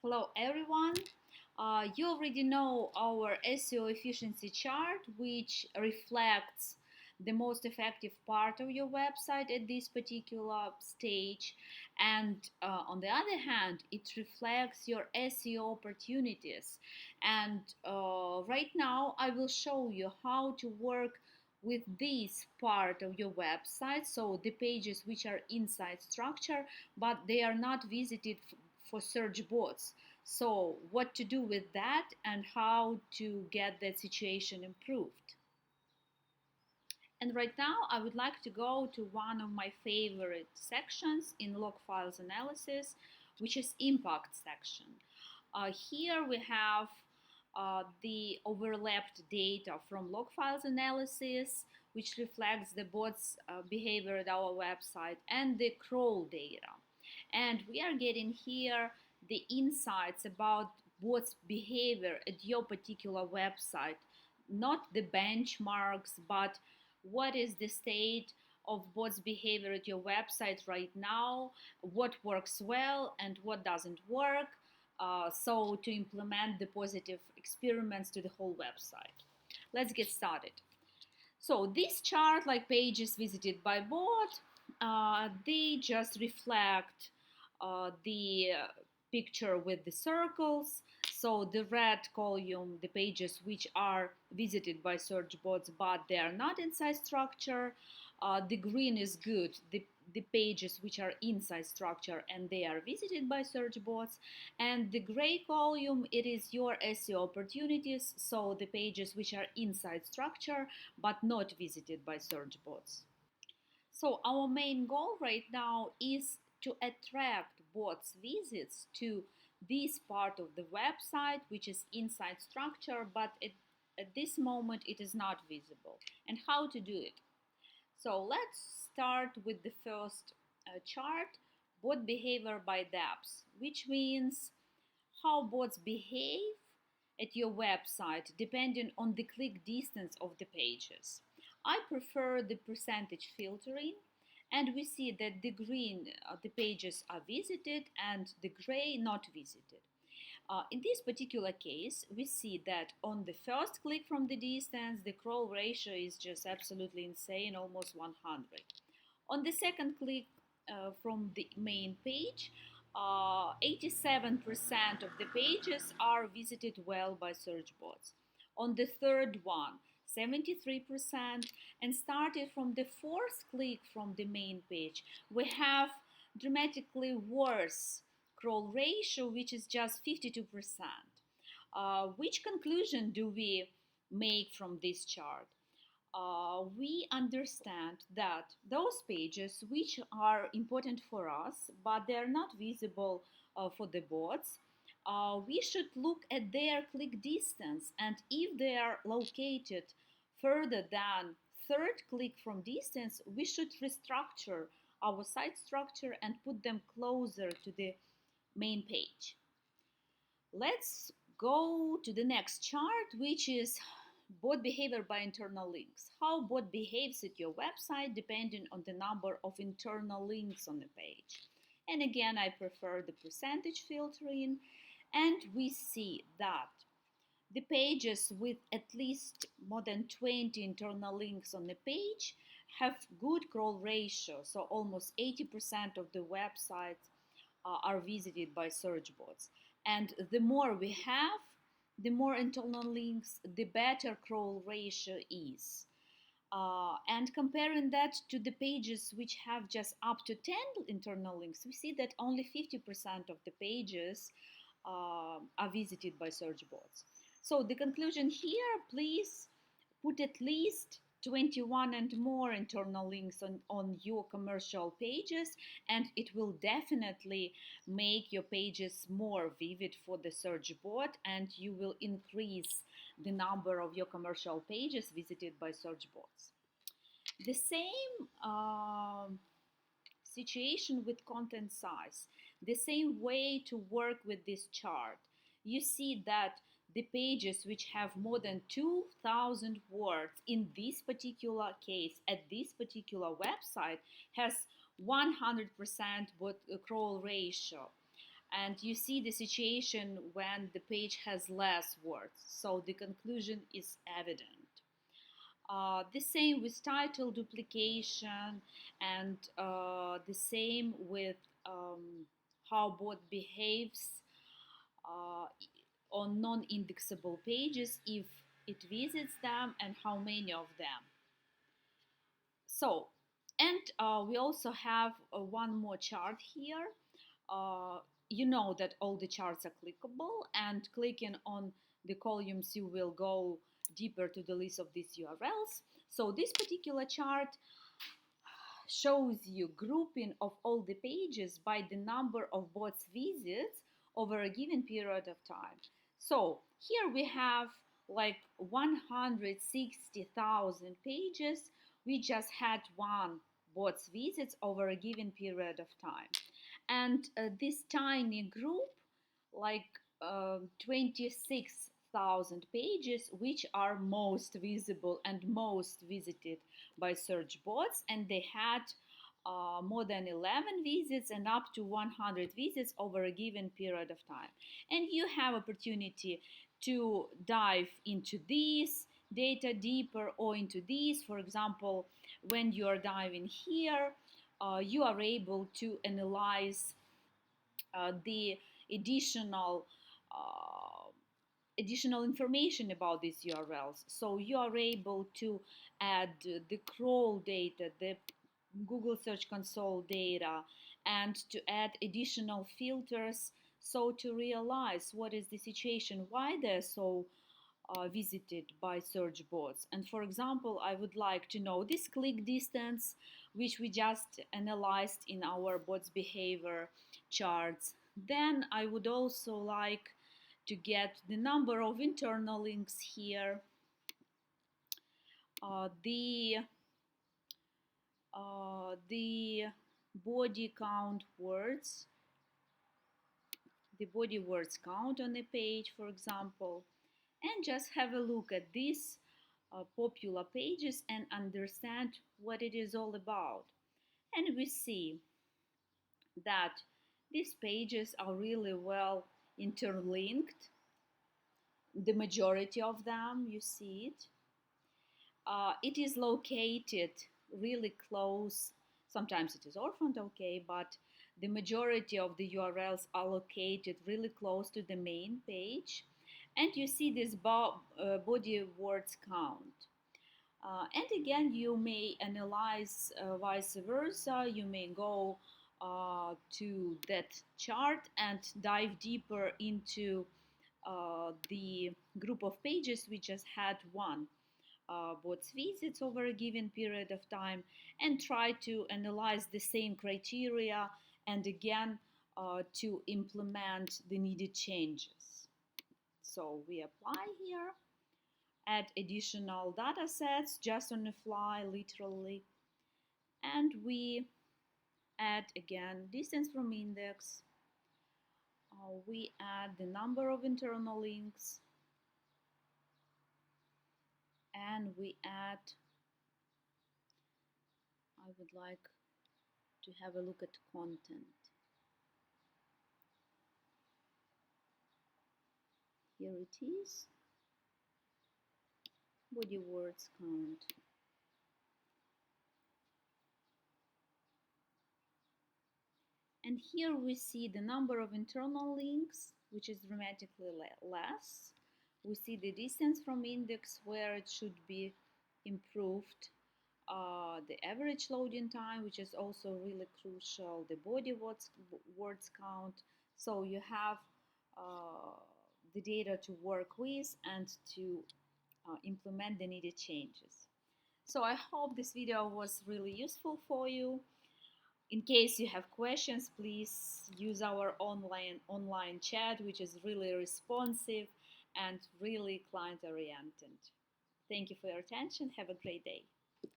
Hello everyone. You already know our SEO efficiency chart, which reflects the most effective part of your website at this particular stage. And on the other hand, it reflects your SEO opportunities. And right now, I will show you how to work with this part of your website. So the pages which are inside structure, but they are not visited for search bots. So, what to do with that and how to get that situation improved. And right now, I would like to go to one of my favorite sections in logfiles analysis, which is impact section. Here we have the overlapped data from logfiles analysis, which reflects the bot's behavior at our website, and the crawl data. And we are getting here the insights about bot's behavior at your particular website, not the benchmarks, but what is the state of bot's behavior at your website right now, what works well and what doesn't work, so to implement the positive experiments to the whole website. Let's get started. So this chart, like pages visited by bot, they just reflect the picture with the circles. So the red column, the pages which are visited by search bots, but they are not inside structure. The green is good, the pages which are inside structure and they are visited by search bots. And the gray column, it is your SEO opportunities, so the pages which are inside structure but not visited by search bots. So our main goal right now is to attract bots visits to this part of the website, which is inside structure, but at this moment it is not visible. And how to do it? So let's start with the first chart, bot behavior by depth, which means how bots behave at your website depending on the click distance of the pages. I prefer the percentage filtering, and we see that the green, the pages are visited, and the gray not visited. In this particular case, we see that on the first click from the distance, the crawl ratio is just absolutely insane, almost 100. On the second click from the main page, 87% of the pages are visited well by search bots. On the third one, 73%, and started from the fourth click from the main page, we have dramatically worse crawl ratio, which is just 52%. Which conclusion do we make from this chart? We understand that those pages which are important for us, but they are not visible for the bots, we should look at their click distance, and if they are located further than third click from distance, we should restructure our site structure and put them closer to the main page. Let's go to the next chart, which is bot behavior by internal links. How bot behaves at your website depending on the number of internal links on the page. And again, I prefer the percentage filtering, and we see that the pages with at least more than 20 internal links on the page have good crawl ratio, so almost 80% of the websites are visited by search bots. And the more we have, the more internal links, the better crawl ratio is. And comparing that to the pages which have just up to 10 internal links, we see that only 50% of the pages are visited by search bots. So the conclusion here, please put at least 21 and more internal links on your commercial pages, and it will definitely make your pages more vivid for the search bot, and you will increase the number of your commercial pages visited by search bots. The same situation with content size, the same way to work with this chart. You see that the pages which have more than 2,000 words in this particular case at this particular website has 100% crawl ratio. And you see the situation when the page has less words, so the conclusion is evident. The same with title duplication, and the same with how bot behaves uh, on non-indexable pages if it visits them, and how many of them. So, and we also have one more chart here. Uh, you know that all the charts are clickable, and clicking on the columns you will go deeper to the list of these URLs. So this particular chart shows you grouping of all the pages by the number of bots visits over a given period of time. So here we have like 160,000 pages. We just had one bots visits over a given period of time. And this tiny group, like 26,000 pages, which are most visible and most visited by search bots, and they had more than 11 visits and up to 100 visits over a given period of time. And you have opportunity to dive into these data deeper or into these. For example, when you are diving here, you are able to analyze the additional uh, additional information about these URLs. So you are able to add the crawl data, the Google Search Console data, and to add additional filters, so to realize what is the situation, why they're so visited by search bots. And for example, I would like to know this click distance, which we just analyzed in our bots behavior charts. Then I would also like to get the number of internal links here, the body count words, the body words count on a page, for example, and just have a look at these popular pages and understand what it is all about. And we see that these pages are really well interlinked, the majority of them, you see it. It is located really close. Sometimes it is orphaned, okay, but the majority of the URLs are located really close to the main page. And you see this body words count. And again, you may analyze vice versa. You may go to that chart and dive deeper into the group of pages we just had one bots visits over a given period of time, and try to analyze the same criteria and again to implement the needed changes. So we apply here, add additional data sets just on the fly, literally, and we add again distance from index. We add the number of internal links, and we add, I would like to have a look at content. Here it is, body words count. And here we see the number of internal links, which is dramatically less. We see the distance from index where it should be improved, the average loading time, which is also really crucial, the body words count. So you have the data to work with and to implement the needed changes. So I hope this video was really useful for you. In case you have questions, please use our online chat, which is really responsive and really client oriented. Thank you for your attention. Have a great day.